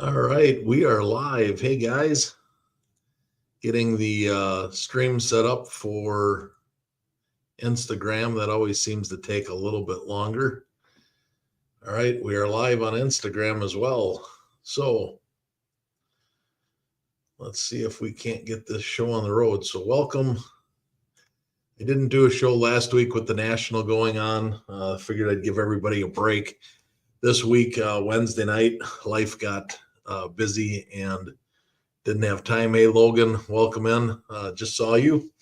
All right, we are live. Hey guys, getting the stream set up for Instagram. That always seems to take a little bit longer. All right, we are live on Instagram as well. So let's see if we can't get this show on the road. So welcome. I didn't do a show last week with the National going on. Figured I'd give everybody a break. This week, Wednesday night, life got busy and didn't have time. Hey, Logan, welcome in. Just saw you.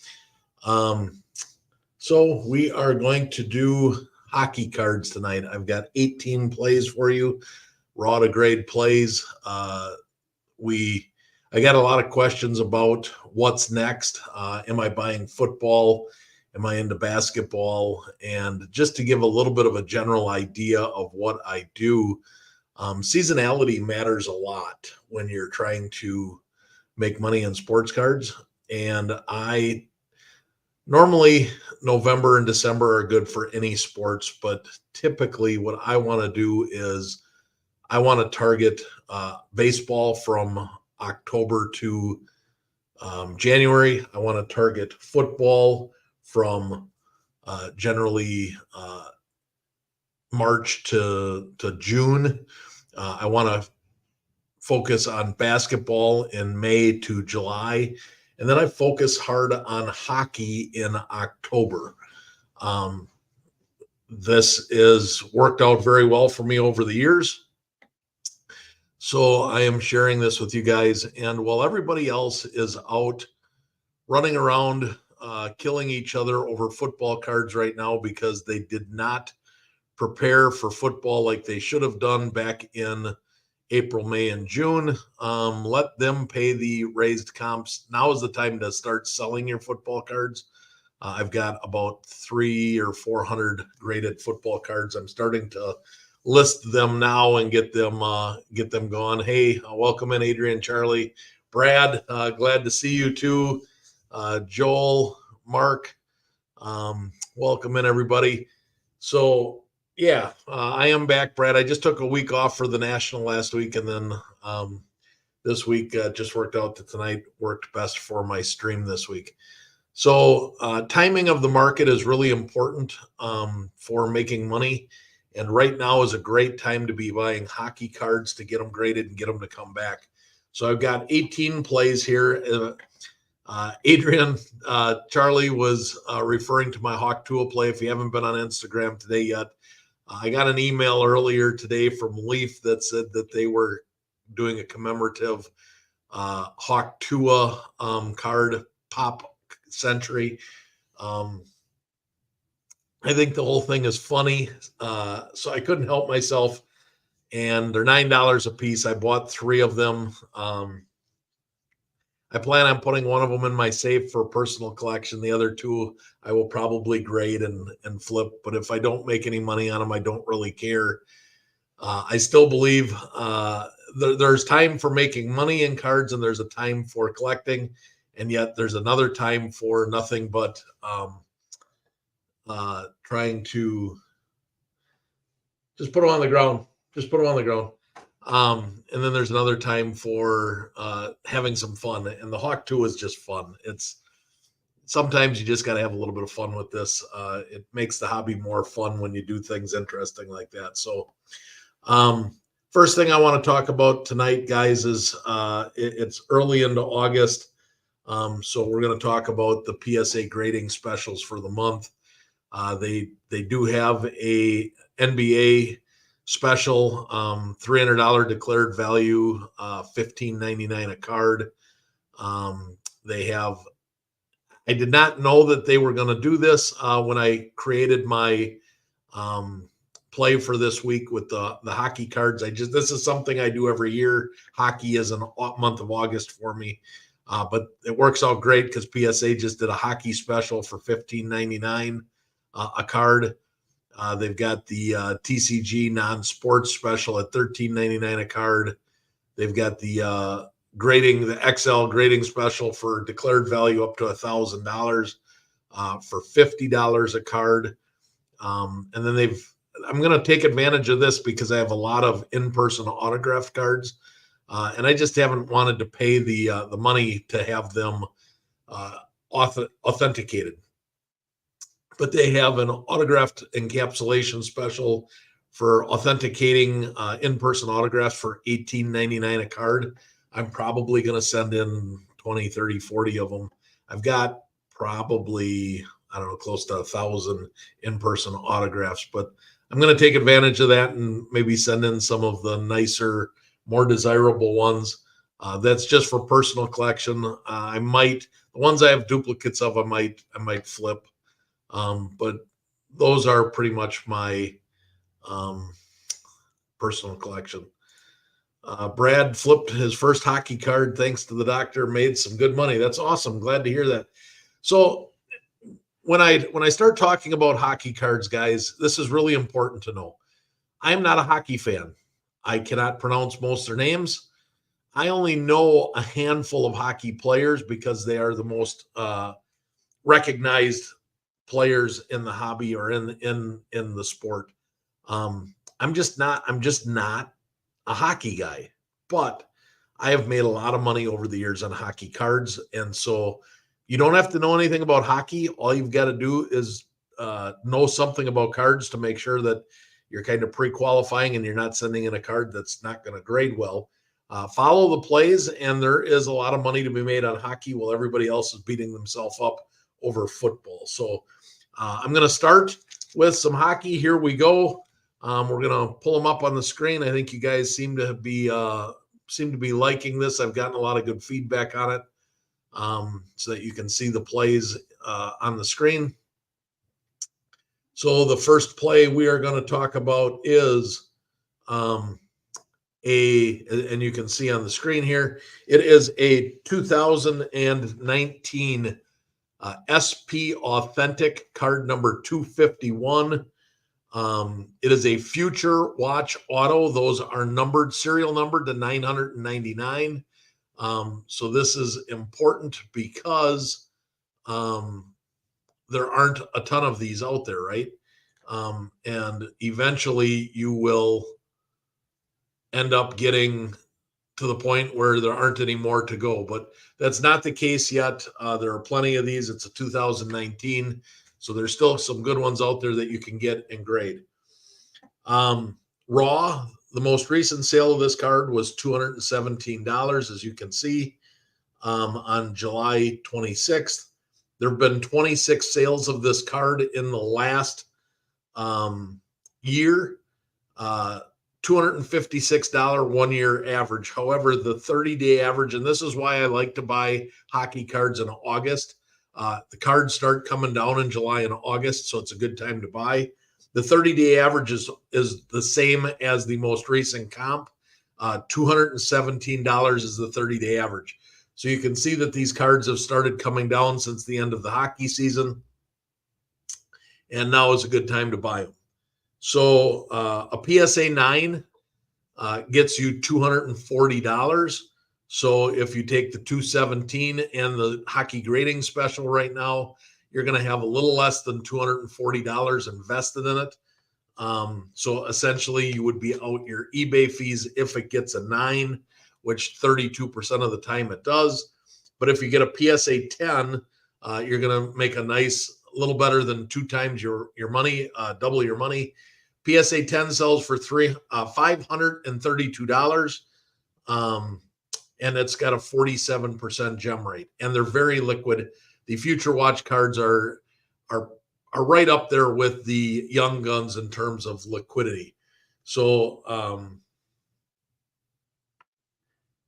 So we are going to do hockey cards tonight. I've got 18 plays for you, raw to grade plays. I got a lot of questions about what's next. Am I buying football? Am I into basketball? And just to give a little bit of a general idea of what I do, seasonality matters a lot when you're trying to make money in sports cards. And I normally November and December are good for any sports, but typically what I want to do is I want to target baseball from October to January. I want to target football from generally March to June. I want to focus on basketball in May to July. And then I focus hard on hockey in October. This is worked out very well for me over the years. So I am sharing this with you guys. And while everybody else is out running around, killing each other over football cards right now because they did not prepare for football like they should have done back in April, May, and June. Let them pay the raised comps. Now is the time to start selling your football cards. I've got about 300 or 400 graded football cards. I'm starting to list them now and get them going. Hey, welcome in, Adrian, Charlie, Brad. Glad to see you too. Joel, Mark, welcome in, everybody. So yeah, I am back, Brad. I just took a week off for the National last week, and then this week just worked out that tonight worked best for my stream this week. So timing of the market is really important for making money, and right now is a great time to be buying hockey cards to get them graded and get them to come back. So I've got 18 plays here. Adrian, Charlie was referring to my Hawk Tua play. If you haven't been on Instagram today yet, I got an email earlier today from Leaf that said that they were doing a commemorative Hawk Tua card pop century. I think the whole thing is funny, so I couldn't help myself. And they're $9 a piece. I bought 3 of them. I plan on putting one of them in my safe for personal collection. The other 2 I will probably grade and flip. But if I don't make any money on them, I don't really care. I still believe there's time for making money in cards, and there's a time for collecting, and yet there's another time for nothing but trying to just put them on the ground. Just put them on the ground. And then there's another time for having some fun. And the Hawk 2 is just fun. It's sometimes you just got to have a little bit of fun with this. It makes the hobby more fun when you do things interesting like that. So first thing I want to talk about tonight, guys, is it's early into August. So we're going to talk about the PSA grading specials for the month. They do have a NBA special, $300 declared value, $15.99 a card. They have, I did not know that they were going to do this when I created my play for this week with the hockey cards. This is something I do every year. Hockey is an month of August for me. But it works out great because PSA just did a hockey special for $15.99 a card. They've got the TCG non-sports special at $13.99 a card. They've got the XL grading special for declared value up to $1,000 for $50 a card. And then I'm going to take advantage of this because I have a lot of in-person autographed cards. and I just haven't wanted to pay the money to have them authenticated. But they have an autographed encapsulation special for authenticating in-person autographs for $18.99 a card. I'm probably going to send in 20, 30, 40 of them. I've got probably, I don't know, close to 1,000 in-person autographs, but I'm going to take advantage of that and maybe send in some of the nicer, more desirable ones. That's just for personal collection. The ones I have duplicates of, I might flip. But those are pretty much my personal collection. Brad flipped his first hockey card thanks to the doctor, made some good money. That's awesome. Glad to hear that. So when I start talking about hockey cards, guys, this is really important to know. I'm not a hockey fan. I cannot pronounce most of their names. I only know a handful of hockey players because they are the most recognized players in the hobby or in the sport. I'm just not a hockey guy, but I have made a lot of money over the years on hockey cards. And so you don't have to know anything about hockey. All you've got to do is know something about cards to make sure that you're kind of pre-qualifying and you're not sending in a card that's not going to grade well. Follow the plays, and there is a lot of money to be made on hockey while everybody else is beating themselves up over football. So I'm going to start with some hockey. Here we go. We're going to pull them up on the screen. I think you guys seem to be liking this. I've gotten a lot of good feedback on it, so that you can see the plays on the screen. So the first play we are going to talk about is and you can see on the screen here, it is a 2019 SP Authentic card number 251. It is a Future Watch Auto. Those are numbered, serial numbered to 999. So this is important because there aren't a ton of these out there, right? And eventually you will end up getting to the point where there aren't any more to go, but that's not the case yet. There are plenty of these. It's a 2019, so there's still some good ones out there that you can get and grade. Raw, the most recent sale of this card was $217, as you can see, on July 26th. There have been 26 sales of this card in the last year. $256 1-year average. However, the 30-day average, and this is why I like to buy hockey cards in August. The cards start coming down in July and August, so it's a good time to buy. The 30-day average is the same as the most recent comp. $217 is the 30-day average. So you can see that these cards have started coming down since the end of the hockey season, and now is a good time to buy them. So a PSA 9 gets you $240. So if you take the 217 and the hockey grading special right now, you're going to have a little less than $240 invested in it. So essentially you would be out your eBay fees if it gets a 9, which 32% of the time it does. But if you get a PSA 10, you're going to make a nice little better than 2 times your money, double your money. PSA 10 sells for $532, and it's got a 47% gem rate, and they're very liquid. The Future Watch cards are right up there with the Young Guns in terms of liquidity. So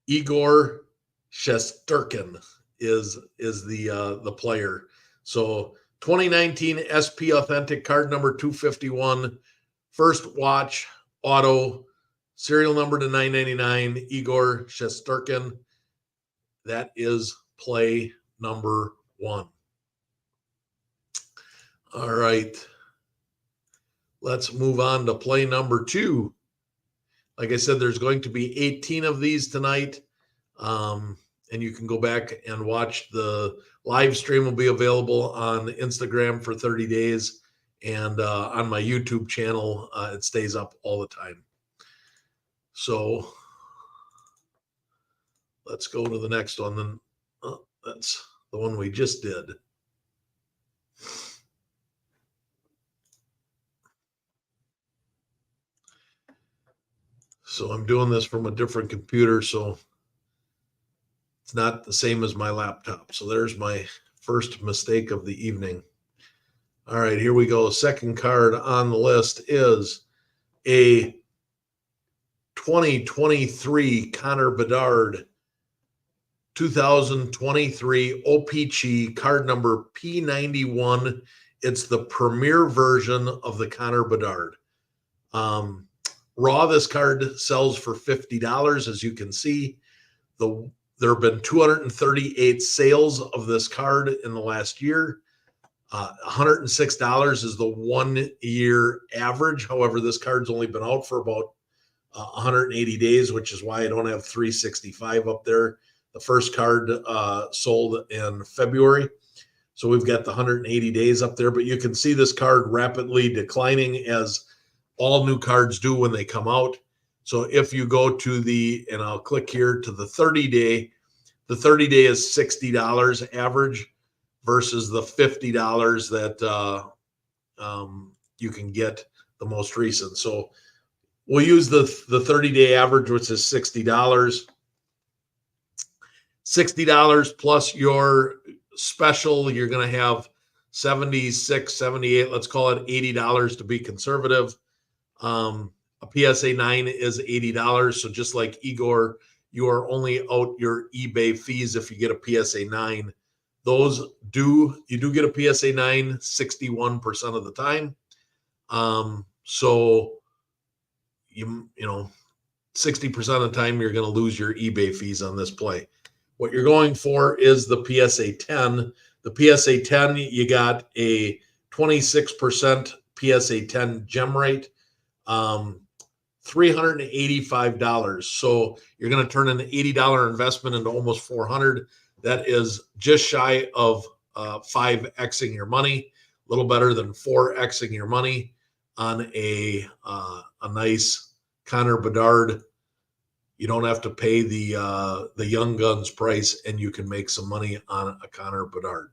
Igor Shesterkin is the player. So 2019 SP Authentic card number 251. First watch auto, serial number to 999, Igor Shesterkin. That is play number 1. All right. Let's move on to play number 2. Like I said, there's going to be 18 of these tonight. And you can go back and watch the live stream. Will be available on Instagram for 30 days. And on my YouTube channel, it stays up all the time. So let's go to the next one. Then that's the one we just did. So I'm doing this from a different computer, so it's not the same as my laptop. So there's my first mistake of the evening. All right, here we go. Second card on the list is a 2023 Connor Bedard 2023 OPC card number P91. It's the premier version of the Connor Bedard. Raw, this card sells for $50, as you can see. There have been 238 sales of this card in the last year. $106 is the 1 year average. However, this card's only been out for about 180 days, which is why I don't have 365 up there. The first card sold in February. So we've got the 180 days up there, but you can see this card rapidly declining as all new cards do when they come out. So if you go to and I'll click here to the 30-day, the 30-day is $60 average versus the $50 that you can get the most recent. So we'll use the 30-day average, which is $60. $60 plus your special, you're going to have 76, 78, let's call it $80 to be conservative. A PSA 9 is $80. So just like Igor, you are only out your eBay fees if you get a PSA 9. You do get a PSA 9 61% of the time. So you know 60% of the time you're going to lose your eBay fees on this play. What you're going for is the PSA 10. The PSA 10, you got a 26% PSA 10 gem rate, $385. So you're going to turn an $80 investment into almost $400. That is just shy of 5xing your money, a little better than 4xing your money on a nice Connor Bedard. You don't have to pay the Young Guns price, and you can make some money on a Connor Bedard.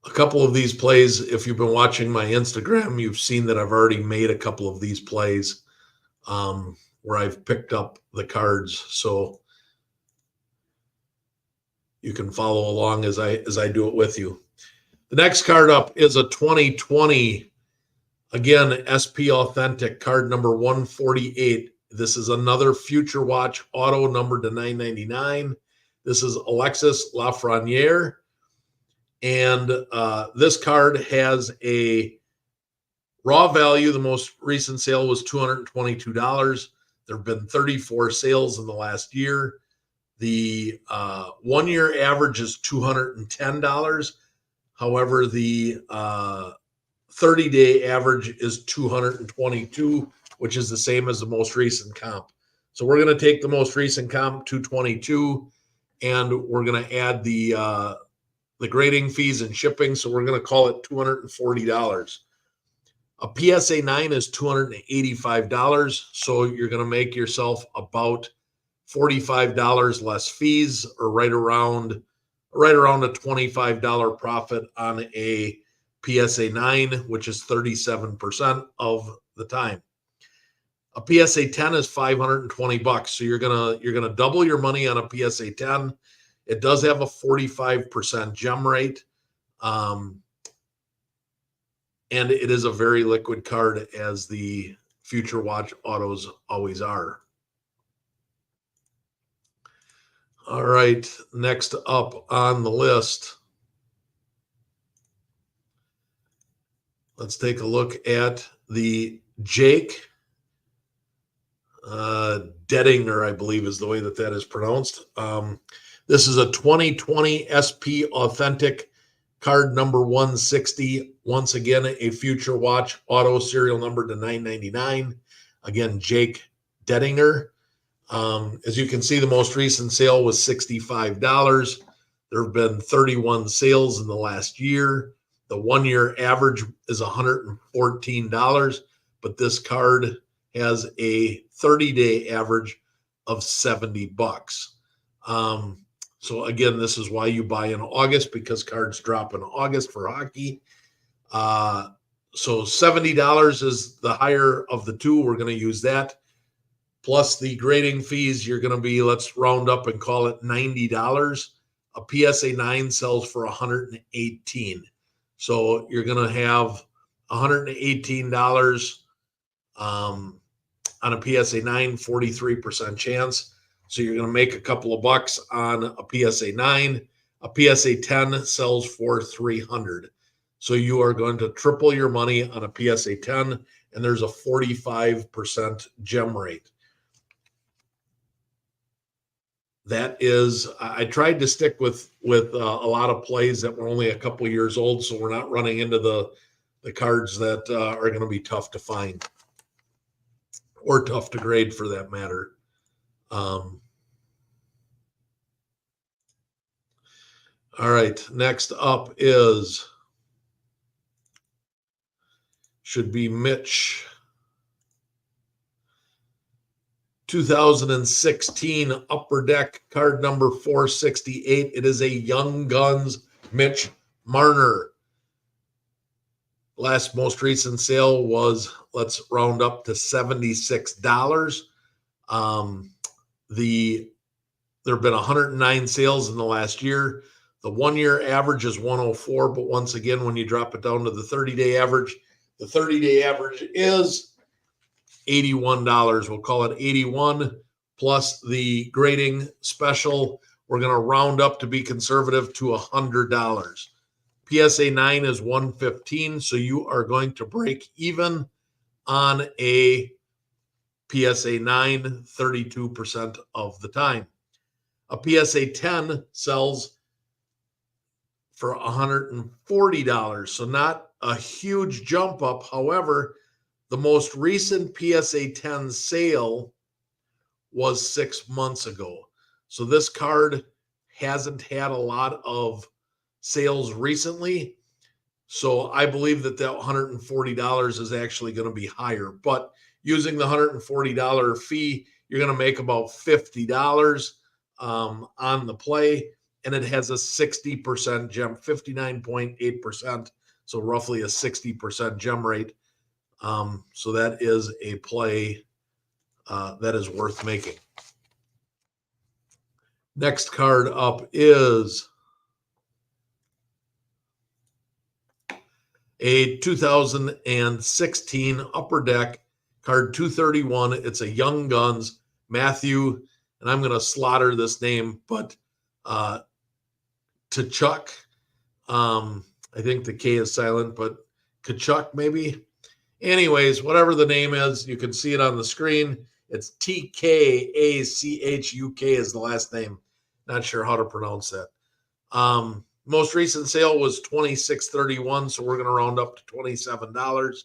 A couple of these plays, if you've been watching my Instagram, you've seen that I've already made a couple of these plays where I've picked up the cards. So you can follow along as I do it with you. The next card up is a 2020, again, SP Authentic card number 148. This is another Future Watch auto numbered to 999. This is Alexis Lafreniere. And this card has a raw value. The most recent sale was $222. There have been 34 sales in the last year. The 1 year average is $210. However, the 30-day average is $222, which is the same as the most recent comp. So we're going to take the most recent comp, $222, and we're going to add the grading fees and shipping. So we're going to call it $240. A PSA 9 is $285. So you're going to make yourself about $45 less fees, or right around a $25 profit on a PSA 9, which is 37% of the time. A PSA 10 is $520. So you're gonna double your money on a PSA 10. It does have a 45% gem rate. And it is a very liquid card, as the Future Watch autos always are. All right, next up on the list, let's take a look at the Jake Dedinger, I believe is the way that is pronounced. This is a 2020 SP Authentic card number 160. Once again, a Future Watch auto, serial number to 999. Again, Jake Dedinger. As you can see, the most recent sale was $65. There have been 31 sales in the last year. The 1 year average is $114, but this card has a 30-day average of $70. So again, this is why you buy in August, because cards drop in August for hockey. So $70 is the higher of the two. We're going to use that. Plus the grading fees, you're going to be, let's round up and call it $90. A PSA 9 sells for $118. So you're going to have $118 on a PSA 9, 43% chance. So you're going to make a couple of bucks on a PSA 9. A PSA 10 sells for $300. So you are going to triple your money on a PSA 10, and there's a 45% gem rate. That is, I tried to stick with a lot of plays that were only a couple years old, so we're not running into the cards that are going to be tough to find or tough to grade for that matter. All right, next up should be Mitch. 2016 Upper Deck card number 468. It is a Young Guns Mitch Marner. Most recent sale was, let's round up to $76. There have been 109 sales in the last year. The 1 year average is 104, but once again, when you drop it down to the 30-day average, the 30-day average is $81. We'll call it 81 plus the grading special. We're going to round up to be conservative to $100. PSA 9 is 115, so you are going to break even on a PSA 9 32% of the time. A PSA 10 sells for $140, so not a huge jump up. However, the most recent PSA 10 sale was 6 months ago. So this card hasn't had a lot of sales recently. So I believe that $140 is actually going to be higher. But using the $140 fee, you're going to make about $50 on the play. And it has a 60% gem, 59.8%. So roughly a 60% gem rate. So that is a play that is worth making. Next card up is a 2016 Upper Deck card 231. It's a Young Guns Matthew, and I'm going to slaughter this name, but Tkachuk. I think the K is silent, but Tkachuk maybe. Anyways, whatever the name is, you can see it on the screen. It's Tkachuk is the last name. Not sure how to pronounce that. Most recent sale was $26.31, so we're going to round up to $27.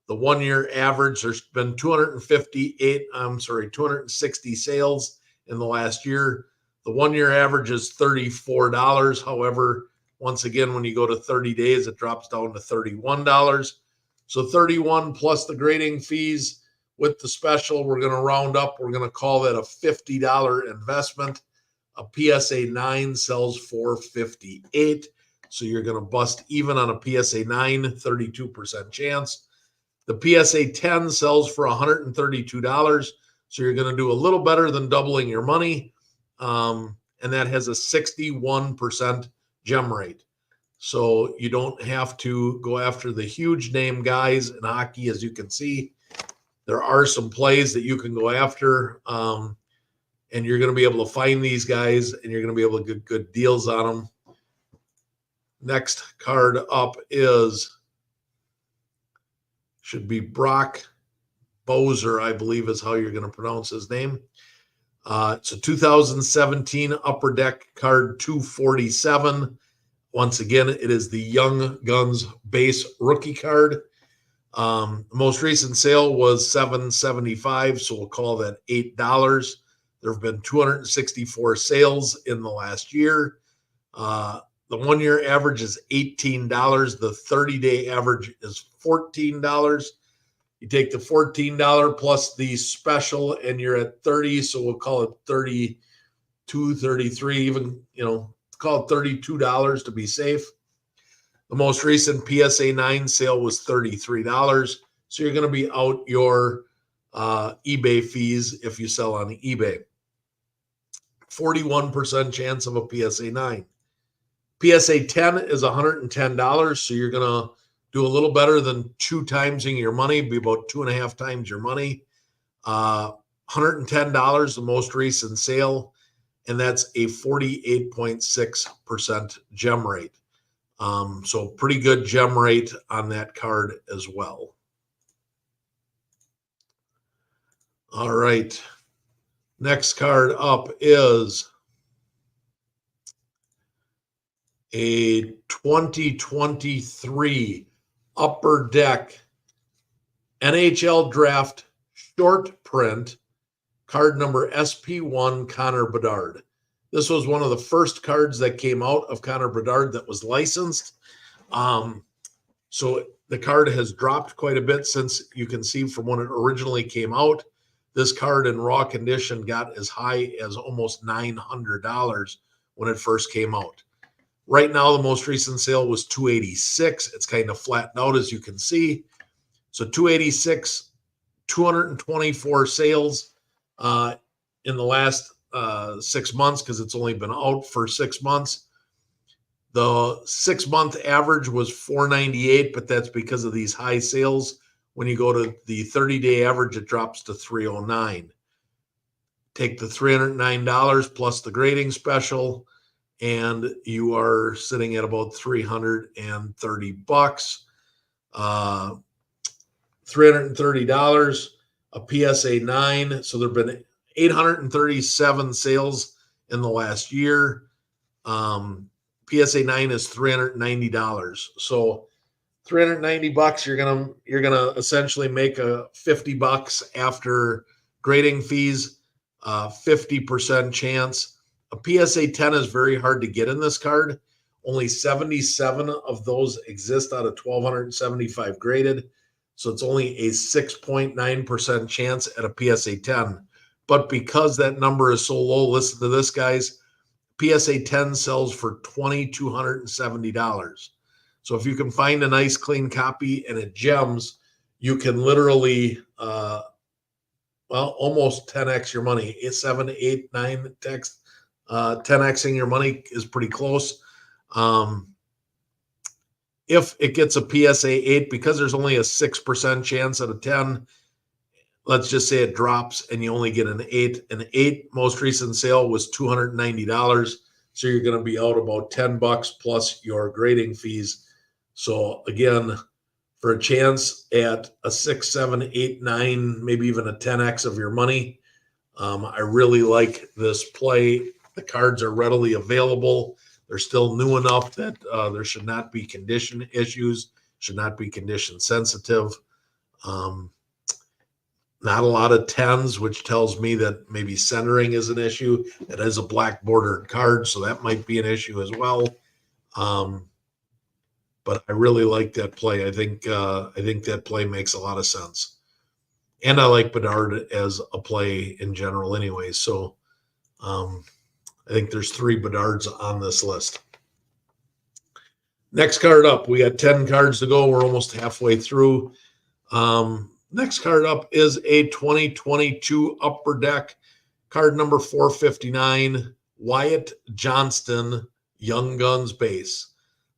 The 1 year average, there's been 260 sales in the last year. The 1 year average is $34. However, once again, when you go to 30 days, it drops down to $31. So 31 plus the grading fees with the special, we're going to round up. We're going to call that a $50 investment. A PSA 9 sells for $58. So you're going to bust even on a PSA 9, 32% chance. The PSA 10 sells for $132. So you're going to do a little better than doubling your money. And that has a 61% gem rate. So you don't have to go after the huge name guys in hockey. As you can see, there are some plays that you can go after, and you're going to be able to find these guys, and you're going to be able to get good deals on them. Next card up should be Brock Boeser, I believe is how you're going to pronounce his name. It's a 2017 Upper Deck card 247. Once again, it is the Young Guns base rookie card. Most recent sale was $7.75, so we'll call that $8. There have been 264 sales in the last year. The 1 year average is $18. The 30-day average is $14. You take the $14 plus the special and you're at 30. So we'll call it 32, 33, even, call it $32 to be safe. The most recent PSA 9 sale was $33. So you're going to be out your eBay fees if you sell on eBay. 41% chance of a PSA 9. PSA 10 is $110. So you're going to do a little better than 2 times your money, be about 2.5 times your money. $110, the most recent sale, and that's a 48.6% gem rate. So pretty good gem rate on that card as well. All right. Next card up is a 2023 Upper Deck NHL Draft short print card number SP1 Connor Bedard. This was one of the first cards that came out of Connor Bedard that was licensed. So the card has dropped quite a bit since you can see from when it originally came out. This card in raw condition got as high as almost $900 when it first came out. Right now, the most recent sale was $286. It's kind of flattened out, as you can see. So $286, 224 sales in the last 6 months, because it's only been out for 6 months. The 6-month average was $498, but that's because of these high sales. When you go to the 30-day average, it drops to $309. Take the $309 plus the grading special, and you are sitting at about $330. $330, a PSA 9. So there have been 837 sales in the last year. PSA 9 is $390. So $390, you're gonna essentially make a $50 after grading fees, 50% chance. A PSA 10 is very hard to get in this card. Only 77 of those exist out of 1,275 graded. So it's only a 6.9% chance at a PSA 10. But because that number is so low, listen to this, guys. PSA 10 sells for $2,270. So if you can find a nice clean copy and it gems, you can literally, almost 10x your money. 7, 8, 9 text. 10xing your money is pretty close. If it gets a PSA 8, because there's only a 6% chance at a 10, let's just say it drops and you only get an 8. An 8 most recent sale was $290. So you're going to be out about $10 plus your grading fees. So again, for a chance at a 6, 7, 8, 9, maybe even a 10x of your money, I really like this play. The cards are readily available. They're still new enough that there should not be condition issues, should not be condition sensitive. Not a lot of 10s, which tells me that maybe centering is an issue. It is a black bordered card, so that might be an issue as well. But I really like that play. I think that play makes a lot of sense. And I like Bedard as a play in general anyway. So I think there's 3 Bedards on this list. Next card up. We got 10 cards to go. We're almost halfway through. Next card up is a 2022 Upper Deck card number 459, Wyatt Johnston Young Guns base.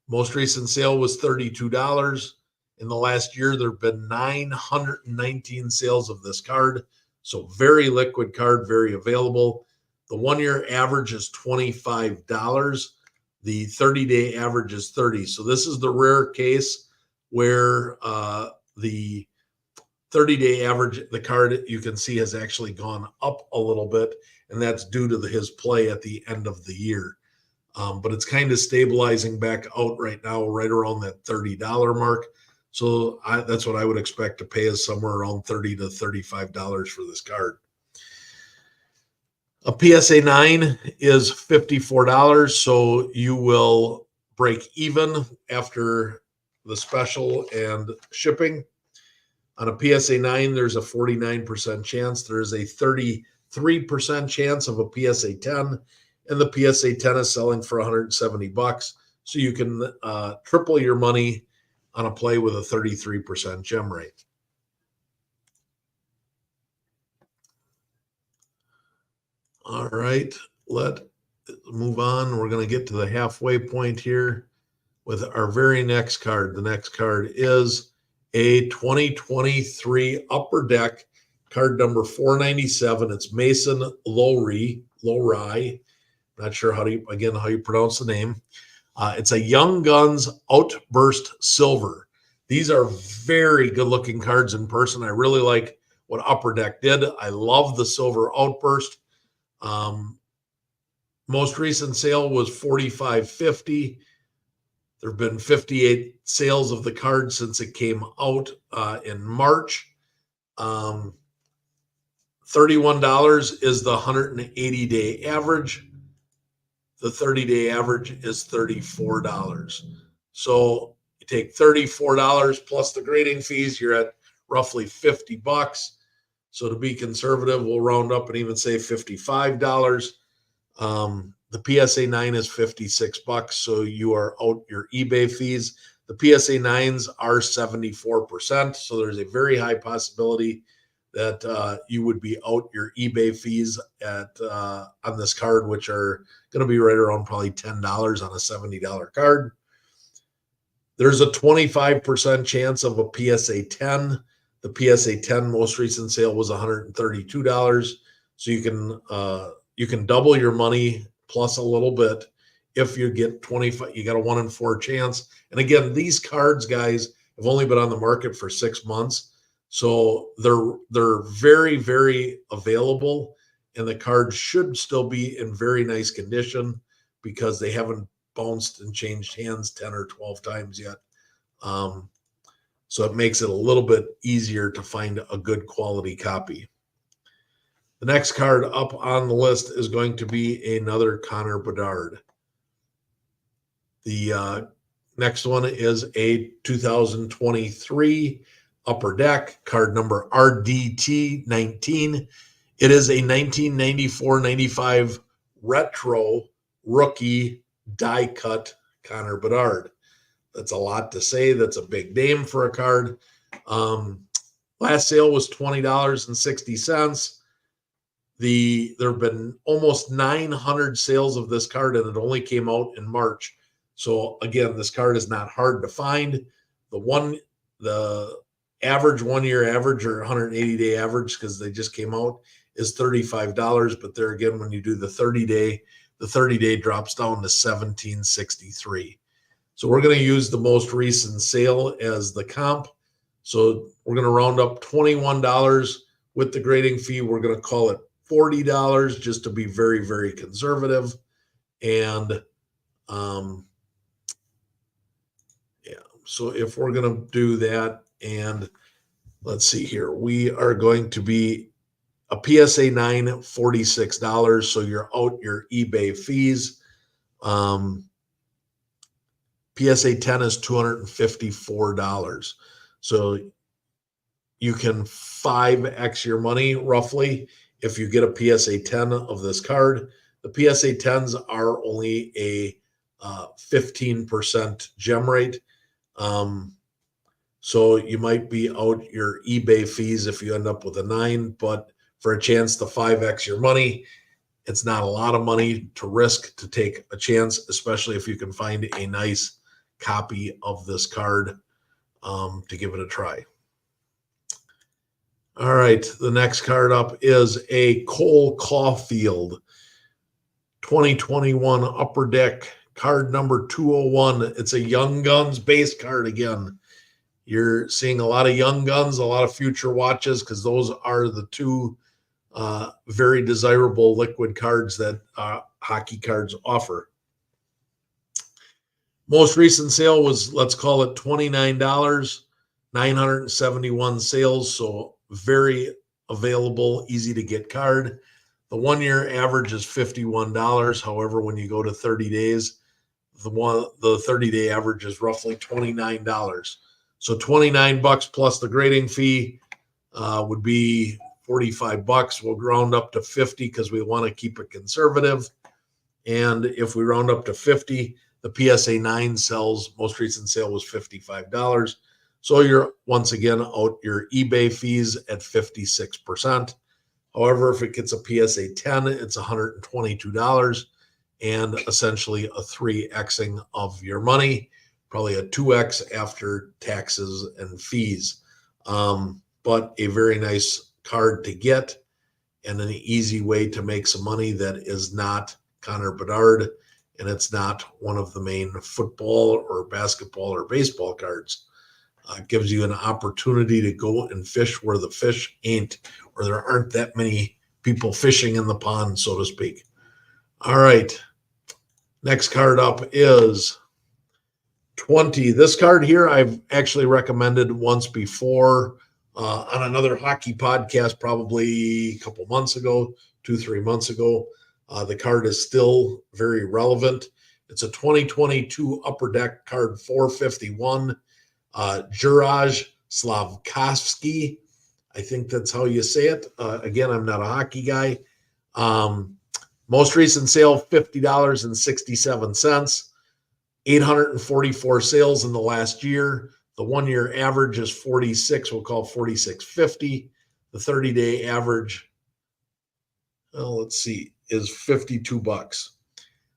Most recent sale was $32. In the last year, there have been 919 sales of this card. So very liquid card, very available. The 1-year average is $25. The 30-day average is $30. So this is the rare case where the 30-day average, the card you can see has actually gone up a little bit, and that's due to his play at the end of the year. But it's kind of stabilizing back out right now, right around that $30 mark. So that's what I would expect to pay, is somewhere around $30 to $35 for this card. A PSA 9 is $54, so you will break even after the special and shipping. On a PSA 9, there's a 49% chance. There's a 33% chance of a PSA 10, and the PSA 10 is selling for $170. So you can triple your money on a play with a 33% gem rate. All right, let's move on. We're going to get to the halfway point here with our very next card. The next card is a 2023 Upper Deck card number 497. It's Mason Lowry. Not sure how you pronounce the name. It's a Young Guns Outburst Silver. These are very good looking cards in person. I really like what Upper Deck did. I love the Silver Outburst. Most recent sale was $45.50. There have been 58 sales of the card since it came out in March. $31 is the 180-day average. The 30-day average is $34. So you take $34 plus the grading fees, you're at roughly $50. So to be conservative, we'll round up and even say $55. The PSA 9 is $56, so you are out your eBay fees. The PSA 9s are 74%, so there's a very high possibility that you would be out your eBay fees on this card, which are going to be right around probably $10 on a $70 card. There's a 25% chance of a PSA 10. The PSA 10 most recent sale was $132, so you can double your money plus a little bit if you get 25. You got a 1 in 4 chance. And again, these cards, guys, have only been on the market for 6 months. So they're very, very available, and the cards should still be in very nice condition because they haven't bounced and changed hands 10 or 12 times yet. So it makes it a little bit easier to find a good quality copy. The next card up on the list is going to be another Connor Bedard. The next one is a 2023 Upper Deck card number RDT19. It is a 1994-95 retro rookie die cut Connor Bedard. That's a lot to say. That's a big name for a card. Last sale was $20.60. There have been almost 900 sales of this card, and it only came out in March. So again, this card is not hard to find. The average 1 year average or 180-day average, because they just came out, is $35. But there again, when you do the 30-day drops down to $17.63. So we're going to use the most recent sale as the comp. So we're going to round up $21 with the grading fee. We're going to call it $40 just to be very, very conservative. And so if we're going to do that, and let's see here, we are going to be a PSA 9, $46. So you're out your eBay fees. PSA 10 is $254. So you can 5x your money roughly if you get a PSA 10 of this card. The PSA 10s are only a 15% gem rate. So you might be out your eBay fees if you end up with a 9, but for a chance to 5x your money, it's not a lot of money to risk to take a chance, especially if you can find a nice copy of this card to give it a try. All right, the next card up is a Cole Caulfield 2021 Upper Deck card number 201. It's a Young Guns base card again. You're seeing a lot of Young Guns, a lot of future watches, because those are the two very desirable liquid cards that hockey cards offer. Most recent sale was, let's call it $29, 971 sales. So very available, easy to get card. The 1 year average is $51. However, when you go to 30 days, the 30-day average is roughly $29. So $29 plus the grading fee would be $45. We'll round up to 50 because we want to keep it conservative. And if we round up to 50, the PSA 9 sells, most recent sale was $55. So you're once again out your eBay fees at 56%. However, if it gets a PSA 10, it's $122 and essentially a 3Xing of your money, probably a 2X after taxes and fees. But a very nice card to get and an easy way to make some money that is not Connor Bedard, and it's not one of the main football or basketball or baseball cards. It gives you an opportunity to go and fish where the fish ain't, or there aren't that many people fishing in the pond, so to speak. All right. Next card up is 20. This card here I've actually recommended once before on another hockey podcast, probably a couple months ago, 2-3 months ago. The card is still very relevant. It's a 2022 Upper Deck card 451. Juraj Slafkovsky. I think that's how you say it. Again, I'm not a hockey guy. Most recent sale, $50.67. 844 sales in the last year. The 1-year average is 46. We'll call 46.50. The 30-day average, let's see, is $52.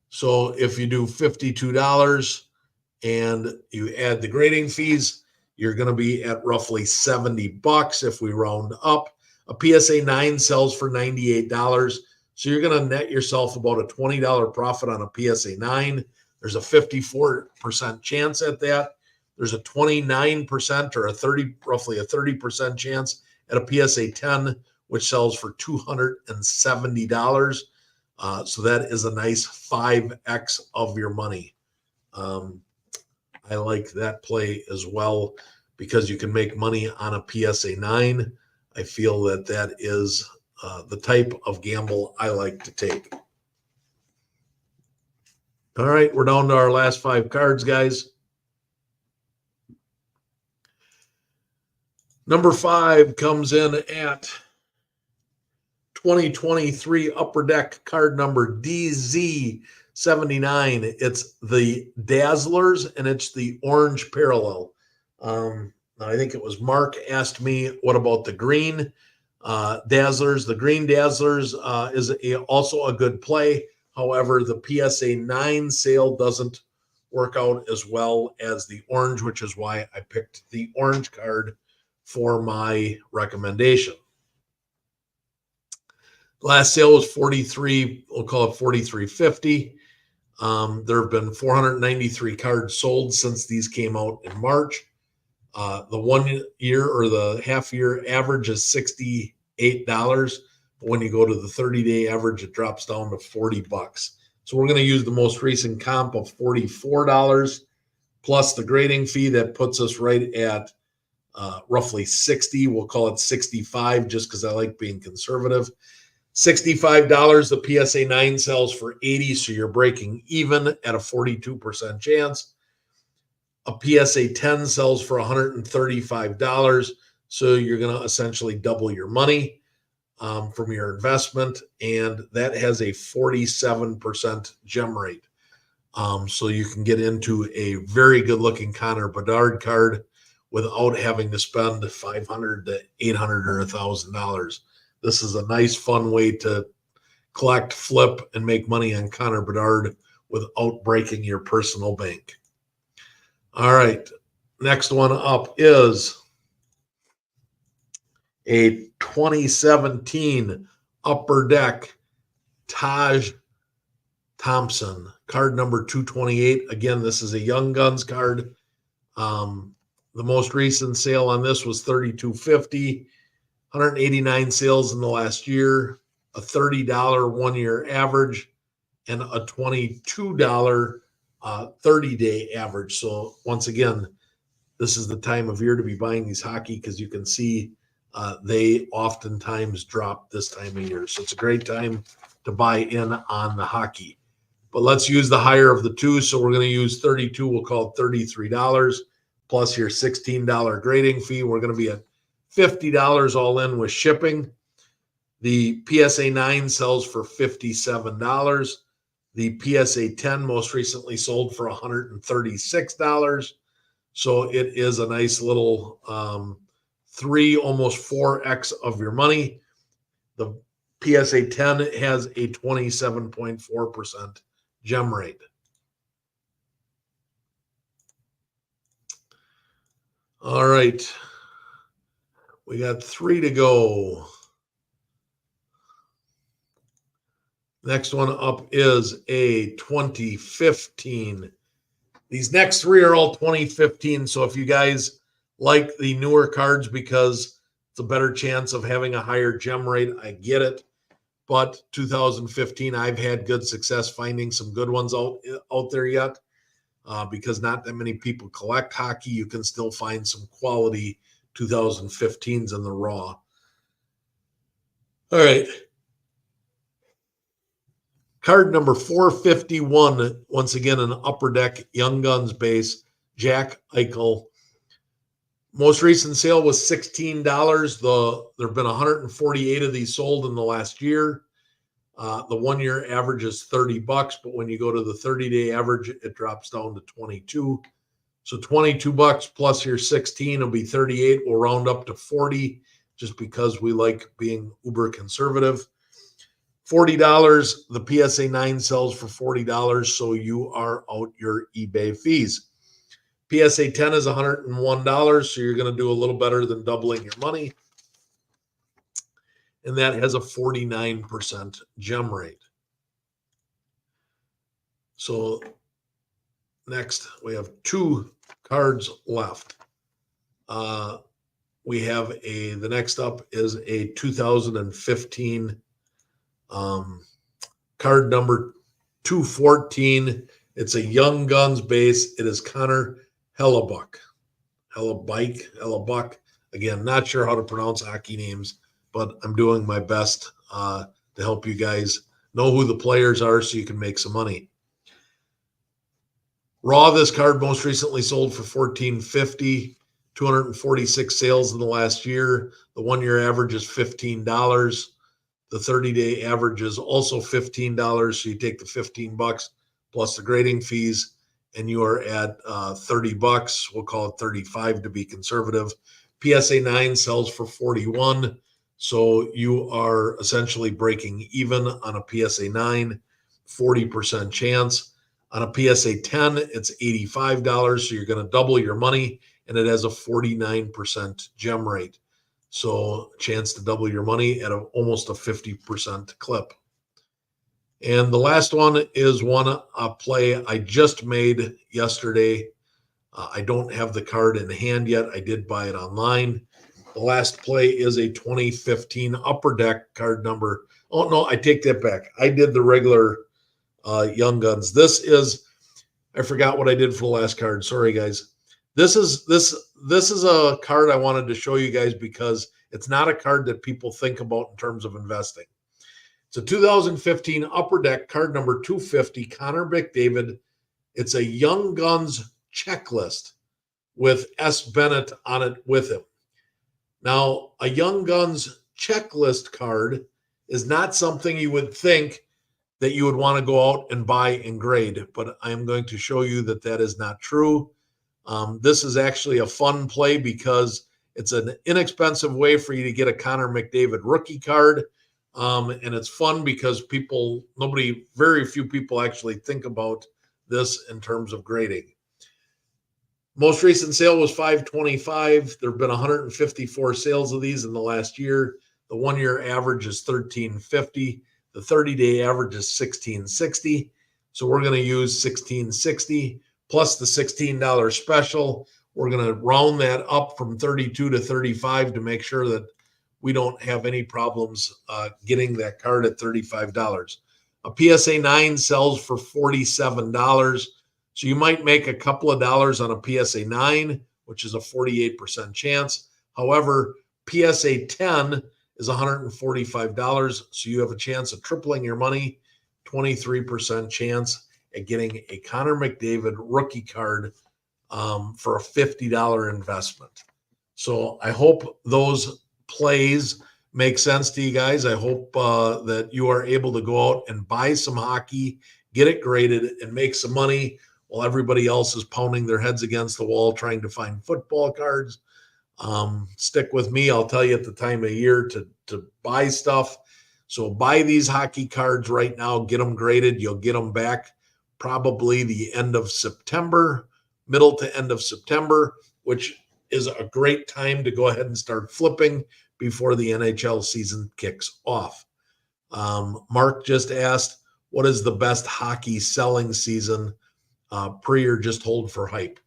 So if you do $52 and you add the grading fees, you're going to be at roughly $70 if we round up. A PSA 9 sells for $98. So you're going to net yourself about a $20 profit on a PSA 9. There's a 54% chance at that. There's a 29% or roughly a 30% chance at a PSA 10, which sells for $270. So that is a nice 5X of your money. I like that play as well because you can make money on a PSA 9. I feel that that is the type of gamble I like to take. All right, we're down to our last 5 cards, guys. Number 5 comes in at 2023 Upper Deck card number DZ79. It's the Dazzlers, and it's the orange parallel. I think it was Mark asked me, what about the green Dazzlers? The green Dazzlers is also a good play. However, the PSA 9 sale doesn't work out as well as the orange, which is why I picked the orange card for my recommendation. Last sale was 43, we'll call it 43.50. There have been 493 cards sold since these came out in March. The 1 year or the half year average is $68. But when you go to the 30-day average, it drops down to $40. So we're going to use the most recent comp of $44 plus the grading fee. That puts us right at roughly 60. We'll call it 65 just because I like being conservative. $65, the PSA 9 sells for $80, so you're breaking even at a 42% chance. A PSA 10 sells for $135, so you're going to essentially double your money from your investment, and that has a 47% gem rate. So you can get into a very good-looking Connor Bedard card without having to spend $500 to $800 or $1,000. This is a nice, fun way to collect, flip, and make money on Connor Bedard without breaking your personal bank. All right, next one up is a 2017 Upper Deck Taj Thompson, card number 228. Again, this is a Young Guns card. The most recent sale on this was $32.50. 189 sales in the last year, a $30 1-year average, and a $22 30-day average. So once again, this is the time of year to be buying these hockey because you can see they oftentimes drop this time of year. So it's a great time to buy in on the hockey. But let's use the higher of the two. So we're going to use 32. We'll call it $33. plus your $16 grading fee. We're going to be at $50 all in with shipping. The PSA 9 sells for $57. The PSA 10 most recently sold for $136. So it is a nice little 3, almost 4x of your money. The PSA 10 has a 27.4% gem rate. All right. We got 3 to go. Next one up is a 2015. These next 3 are all 2015. So if you guys like the newer cards because it's a better chance of having a higher gem rate, I get it. But 2015, I've had good success finding some good ones out there yet. Because not that many people collect hockey, you can still find some quality 2015s in the raw. All right. Card number 451, once again, an Upper Deck Young Guns base, Jack Eichel. Most recent sale was $16. There have been 148 of these sold in the last year. The 1-year average is $30, but when you go to the 30-day average, it drops down to 22. So $22 plus your 16 will be 38. We'll round up to 40 just because we like being uber conservative. $40, the PSA 9 sells for $40, so you are out your eBay fees. PSA 10 is $101, so you're going to do a little better than doubling your money. And that has a 49% gem rate. So next, we have 2 cards left. We have the next up is a 2015 card number 214. It's a Young Guns base. It is Connor Hellebuyck. Hellebuyck. Again, not sure how to pronounce hockey names, but I'm doing my best to help you guys know who the players are so you can make some money. Raw, this card most recently sold for $14.50, 246 sales in the last year. The 1-year average is $15. The 30-day average is also $15. So you take the $15 plus the grading fees, and you are at $30. We'll call it $35 to be conservative. PSA 9 sells for $41. So you are essentially breaking even on a PSA 9, 40% chance. On a PSA 10, it's $85. So you're going to double your money, and it has a 49% gem rate. So chance to double your money at almost a 50% clip. And the last one is a play I just made yesterday. I don't have the card in hand yet. I did buy it online. The last play is a 2015 Upper Deck card number. Oh, no, I take that back. I did the regular Young Guns. I forgot what I did for the last card. Sorry, guys. This is a card I wanted to show you guys because it's not a card that people think about in terms of investing. It's a 2015 Upper Deck card number 250, Connor McDavid. It's a Young Guns checklist with S. Bennett on it with him. Now, a Young Guns checklist card is not something you would think that you would want to go out and buy and grade, but I am going to show you that that is not true. This is actually a fun play because it's an inexpensive way for you to get a Connor McDavid rookie card. And it's fun because very few people actually think about this in terms of grading. Most recent sale was $525. There have been 154 sales of these in the last year. The 1-year average is $13.50. The 30-day average is $16.60. So we're going to use $16.60 plus the $16 special. We're going to round that up from 32 to 35 to make sure that we don't have any problems getting that card at $35. A PSA 9 sells for $47. So you might make a couple of dollars on a PSA 9, which is a 48% chance. However, PSA 10 is $145. So you have a chance of tripling your money, 23% chance at getting a Connor McDavid rookie card for a $50 investment. So I hope those plays make sense to you guys. I hope that you are able to go out and buy some hockey, get it graded, and make some money while everybody else is pounding their heads against the wall trying to find football cards. Stick with me. I'll tell you at the time of year to buy stuff. So buy these hockey cards right now, get them graded. You'll get them back probably the end of September, middle to end of September, which is a great time to go ahead and start flipping before the NHL season kicks off. Mark just asked, what is the best hockey selling season pre or just hold for hype?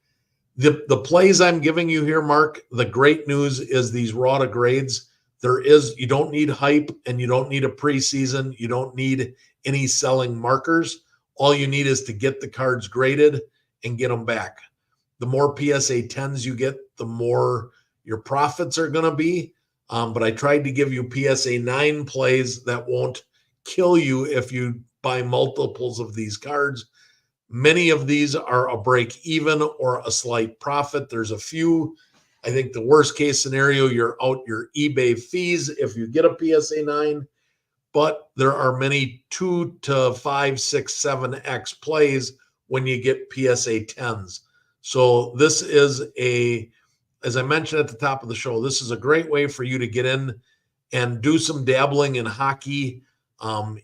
The plays I'm giving you here, Mark, the great news is these raw to grades. You don't need hype and you don't need a preseason. You don't need any selling markers. All you need is to get the cards graded and get them back. The more PSA 10s you get, the more your profits are going to be. But I tried to give you PSA 9 plays that won't kill you if you buy multiples of these cards. Many of these are a break even or a slight profit. There's a few. I think the worst case scenario, you're out your eBay fees if you get a PSA 9, but there are many 2 to 5, 6, 7x plays when you get PSA 10s. So this is as I mentioned at the top of the show, this is a great way for you to get in and do some dabbling in hockey.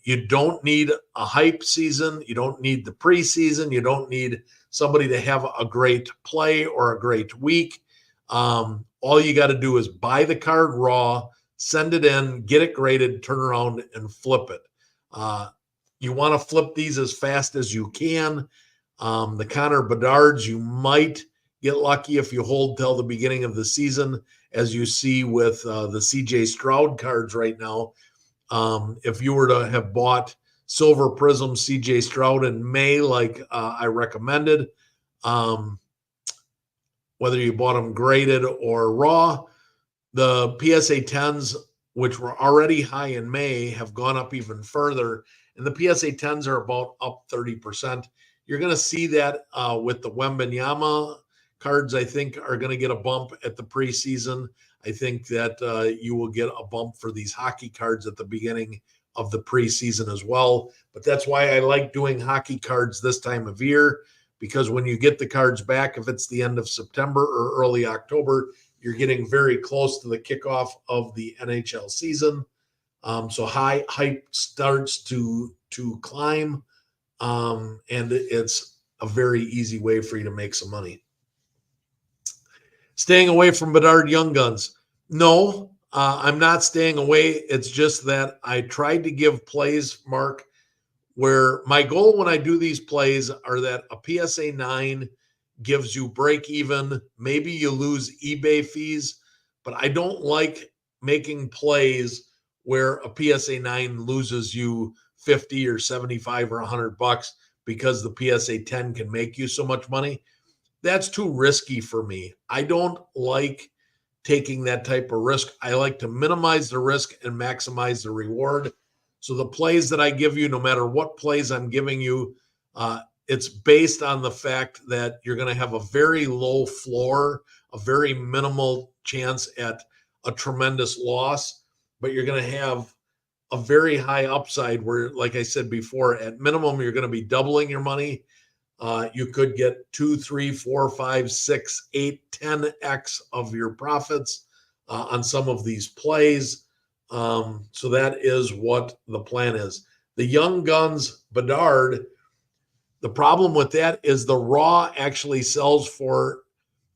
You don't need a hype season. You don't need the preseason. You don't need somebody to have a great play or a great week. All you got to do is buy the card raw, send it in, get it graded, turn around and flip it. You want to flip these as fast as you can. The Connor Bedards, you might get lucky if you hold till the beginning of the season, as you see with the CJ Stroud cards right now. If you were to have bought Silver Prism CJ Stroud in May, like I recommended, whether you bought them graded or raw, the PSA 10s, which were already high in May, have gone up even further. And the PSA 10s are about up 30%. You're going to see that with the Wembanyama cards, I think, are going to get a bump at the preseason. I think that you will get a bump for these hockey cards at the beginning of the preseason as well. But that's why I like doing hockey cards this time of year, because when you get the cards back, if it's the end of September or early October, you're getting very close to the kickoff of the NHL season. So hype starts to climb, and it's a very easy way for you to make some money. Staying away from Bedard Young Guns. No, I'm not staying away. It's just that I tried to give plays, Mark, where my goal when I do these plays are that a PSA 9 gives you break even. Maybe you lose eBay fees, but I don't like making plays where a PSA 9 loses you 50 or 75 or $100 because the PSA 10 can make you so much money. That's too risky for me. I don't like taking that type of risk. I like to minimize the risk and maximize the reward. So the plays that I give you, no matter what plays I'm giving you, it's based on the fact that you're going to have a very low floor, a very minimal chance at a tremendous loss, but you're going to have a very high upside where, like I said before, at minimum, you're going to be doubling your money. You could get 2, 3, 4, 5, 6, 8, 10x of your profits on some of these plays. So that is what the plan is. The Young Guns Bedard, the problem with that is the raw actually sells for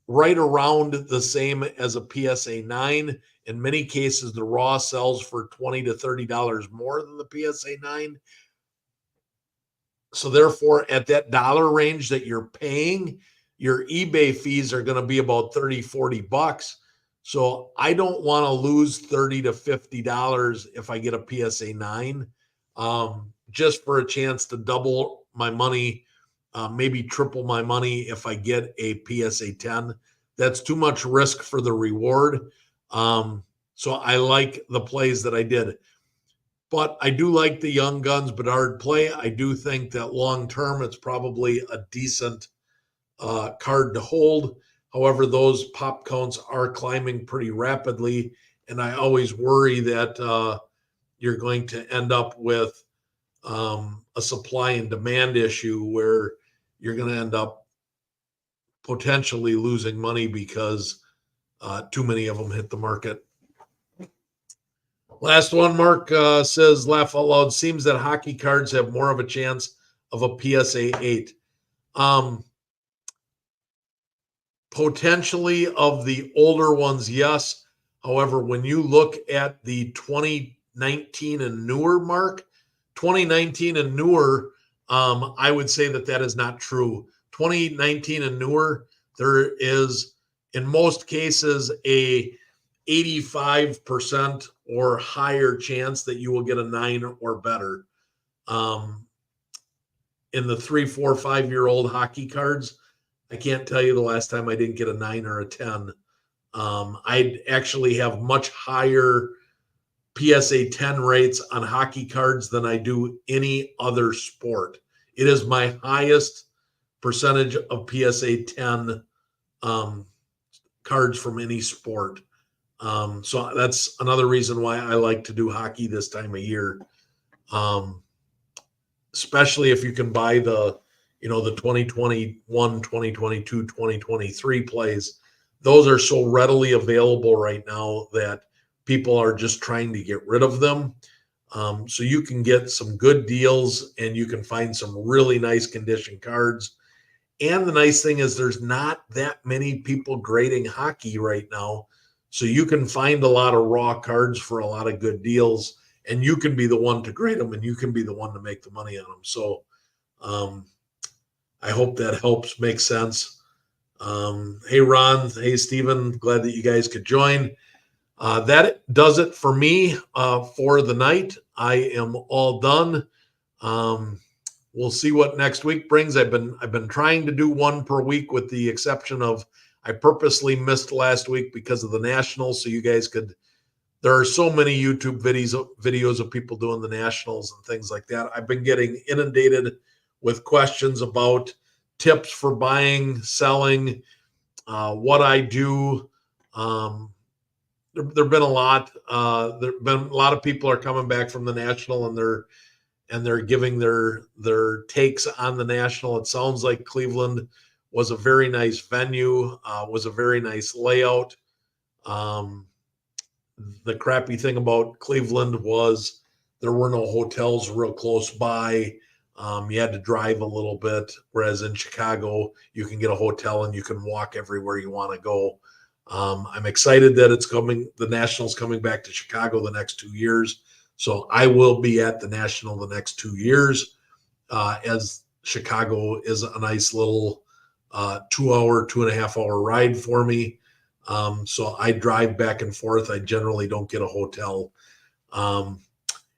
right around the same as a PSA 9. In many cases, the raw sells for $20 to $30 more than the PSA 9. So therefore, at that dollar range that you're paying, your eBay fees are going to be about $30, $40. So I don't want to lose $30 to $50 if I get a PSA 9, just for a chance to double my money, maybe triple my money if I get a PSA 10. That's too much risk for the reward. So I like the plays that I did. But I do like the Young Guns Bedard play. I do think that long term, it's probably a decent card to hold. However, those pop counts are climbing pretty rapidly, and I always worry that you're going to end up with a supply and demand issue where you're going to end up potentially losing money because too many of them hit the market. Last one, Mark says, laugh out loud, seems that hockey cards have more of a chance of a PSA 8. Potentially of the older ones, yes. However, when you look at the 2019 and newer, Mark, 2019 and newer, I would say that is not true. 2019 and newer, there is, in most cases, a 85% or higher chance that you will get a 9 or better. In the 3, 4, 5-year-old hockey cards, I can't tell you the last time I didn't get a 9 or a 10. I'd actually have much higher PSA 10 rates on hockey cards than I do any other sport. It is my highest percentage of PSA 10 cards from any sport. So that's another reason why I like to do hockey this time of year. Especially if you can buy the 2021, 2022, 2023 plays. Those are so readily available right now that people are just trying to get rid of them. So you can get some good deals and you can find some really nice condition cards. And the nice thing is there's not that many people grading hockey right now. So you can find a lot of raw cards for a lot of good deals, and you can be the one to grade them and you can be the one to make the money on them. So I hope that helps make sense. Hey, Ron. Hey, Steven. Glad that you guys could join. That does it for me for the night. I am all done. We'll see what next week brings. I've been trying to do one per week, with the exception of I purposely missed last week because of the Nationals, so you guys could. There are so many YouTube videos of people doing the Nationals and things like that. I've been getting inundated with questions about tips for buying, selling, what I do. There've been a lot. There've been a lot of people are coming back from the National and they're giving their takes on the National. It sounds like Cleveland was a very nice venue, was a very nice layout. The crappy thing about Cleveland was there were no hotels real close by. You had to drive a little bit, whereas in Chicago, you can get a hotel and you can walk everywhere you want to go. I'm excited that it's coming. The National's coming back to Chicago the next 2 years. So I will be at the National the next 2 years, as Chicago is a nice little 2-hour, 2.5-hour ride for me. So I drive back and forth. I generally don't get a hotel.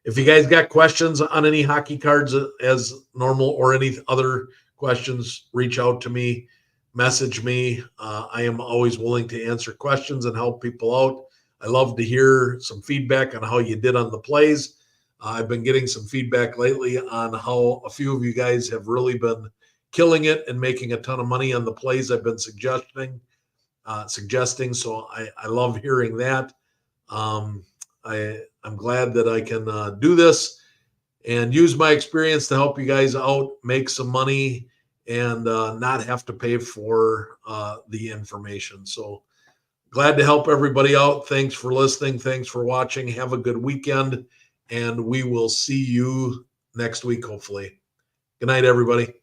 If you guys got questions on any hockey cards as normal or any other questions, reach out to me, message me. I am always willing to answer questions and help people out. I love to hear some feedback on how you did on the plays. I've been getting some feedback lately on how a few of you guys have really been killing it and making a ton of money on the plays I've been suggesting. So I love hearing that. I'm glad that I can do this and use my experience to help you guys out, make some money, and not have to pay for the information. So glad to help everybody out. Thanks for listening. Thanks for watching. Have a good weekend, and we will see you next week, hopefully. Good night, everybody.